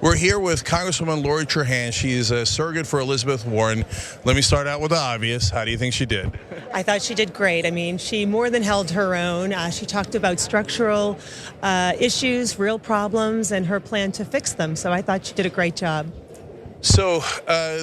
We're here with Congresswoman Lori Trahan. She's a surrogate for Elizabeth Warren. Let me start out with the obvious. How do you think she did? I thought she did great. I mean, she more than held her own. She talked about structural issues, real problems, and her plan to fix them. So I thought she did a great job. So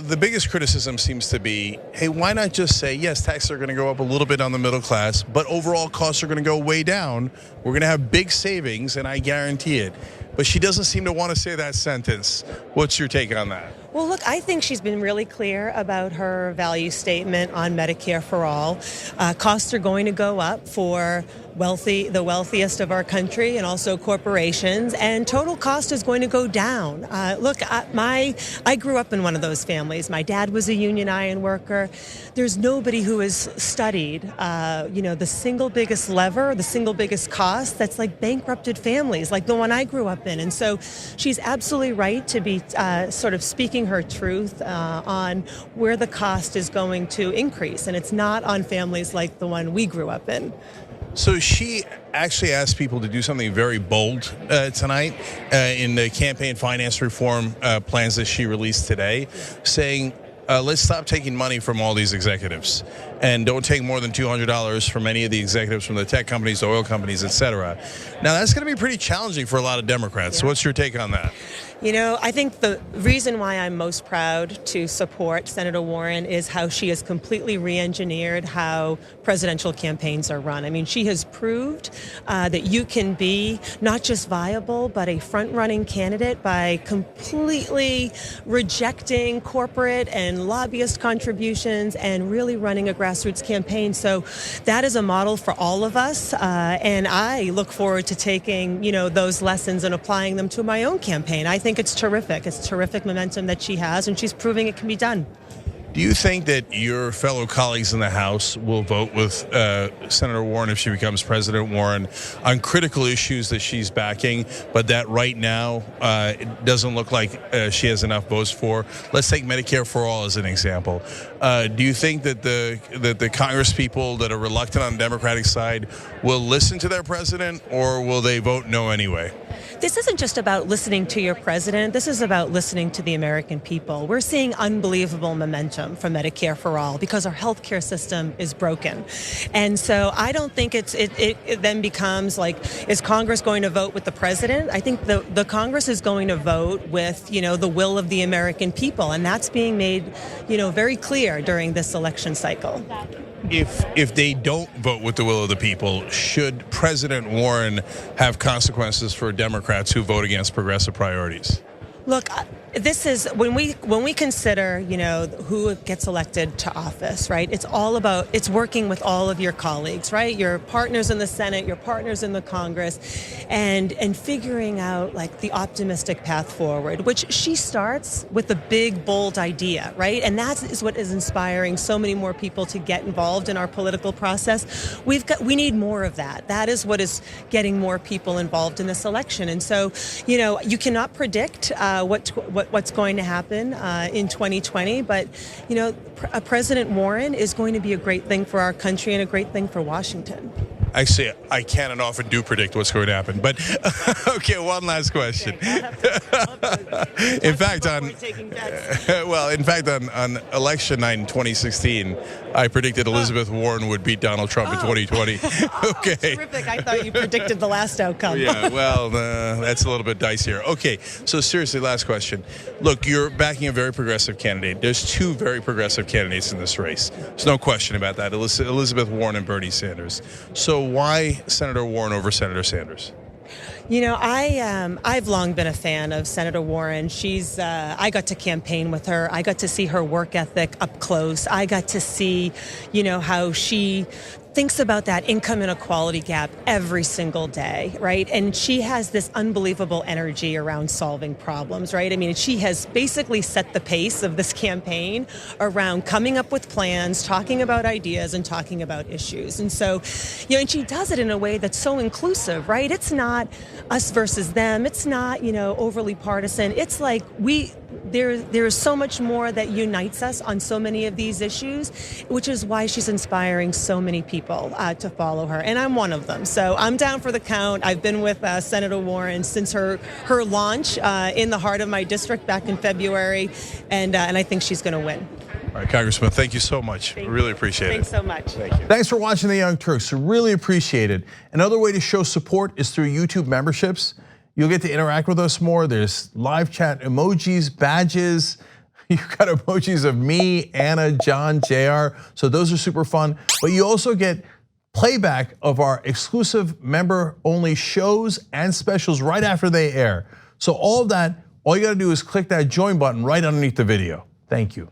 the biggest criticism seems to be, hey, why not just say, yes, taxes are going to go up a little bit on the middle class, but overall costs are going to go way down. We're going to have big savings, and I guarantee it. But she doesn't seem to want to say that sentence. What's your take on that? Well, look, I think she's been really clear about her value statement on Medicare For All. Costs are going to go up for the wealthiest of our country and also corporations, and total cost is going to go down. Look, I grew up in one of those families. My dad was a union iron worker. There's nobody who has studied, the single biggest lever, the single biggest cost that's like bankrupted families, like the one I grew up in. And so she's absolutely right to be sort of speaking her truth on where the cost is going to increase, and it's not on families like the one we grew up in. So she actually asked people to do something very bold tonight in the campaign finance reform plans that she released today, saying, let's stop taking money from all these executives and don't take more than $200 from any of the executives from the tech companies, the oil companies, et cetera. Now, that's going to be pretty challenging for a lot of Democrats. Yeah. So what's your take on that? You know, I think the reason why I'm most proud to support Senator Warren is how she has completely re-engineered how presidential campaigns are run. I mean, she has proved that you can be not just viable, but a front-running candidate by completely rejecting corporate and lobbyist contributions and really running a grassroots campaign. So that is a model for all of us, and I look forward to taking, those lessons and applying them to my own campaign. I think it's terrific. It's terrific momentum that she has, and she's proving it can be done. Do you think that your fellow colleagues in the House will vote with Senator Warren if she becomes President Warren on critical issues that she's backing, but that right now it doesn't look like she has enough votes for? Let's take Medicare For All as an example. Do you think that the Congress people that are reluctant on the Democratic side will listen to their president, or will they vote no anyway? This isn't just about listening to your president. This is about listening to the American people. We're seeing unbelievable momentum from Medicare For All because our healthcare system is broken. And so I don't think it then becomes like, is Congress going to vote with the president? I think the Congress is going to vote with, the will of the American people. And that's being made, very clear during this election cycle. If they don't vote with the will of the people, should President Warren have consequences for Democrats who vote against progressive priorities? Look, this is when we consider, who gets elected to office, right? It's working with all of your colleagues, right? Your partners in the Senate, your partners in the Congress, and figuring out like the optimistic path forward, which she starts with a big, bold idea, right? And that is what is inspiring so many more people to get involved in our political process. We need more of that. That is what is getting more people involved in this election. And so, you cannot predict what's going to happen in 2020, but President Warren is going to be a great thing for our country and a great thing for Washington. Actually, I can and often do predict what's going to happen. But okay, one last question. Okay, in fact, on election night in 2016, I predicted Elizabeth Warren would beat Donald Trump in 2020. Okay. Terrific. I thought you predicted the last outcome. Yeah, well, that's a little bit dicier. Okay, so seriously, last question. Look, you're backing a very progressive candidate. There's two very progressive candidates in this race. There's no question about that, Elizabeth Warren and Bernie Sanders. So why Senator Warren over Senator Sanders? I've long been a fan of Senator Warren. I got to campaign with her. I got to see her work ethic up close. I got to see, how she thinks about that income inequality gap every single day, right? And she has this unbelievable energy around solving problems, right? I mean, she has basically set the pace of this campaign around coming up with plans, talking about ideas, and talking about issues. And so, and she does it in a way that's so inclusive, right? It's not us versus them. It's not, overly partisan. It's like there's so much more that unites us on so many of these issues, which is why she's inspiring so many people people to follow her, and I'm one of them. So I'm down for the count. I've been with Senator Warren since her launch in the heart of my district back in February, and I think she's going to win. All right, Congressman, thank you so much. We really appreciate Thanks it. so much. Thank you. Thanks for watching The Young Turks. Really appreciate it. Another way to show support is through YouTube memberships. You'll get to interact with us more. There's live chat emojis, badges. You've got emojis of me, Anna, John, JR. So those are super fun. But you also get playback of our exclusive member-only shows and specials right after they air. So all of that, all you gotta do is click that join button right underneath the video. Thank you.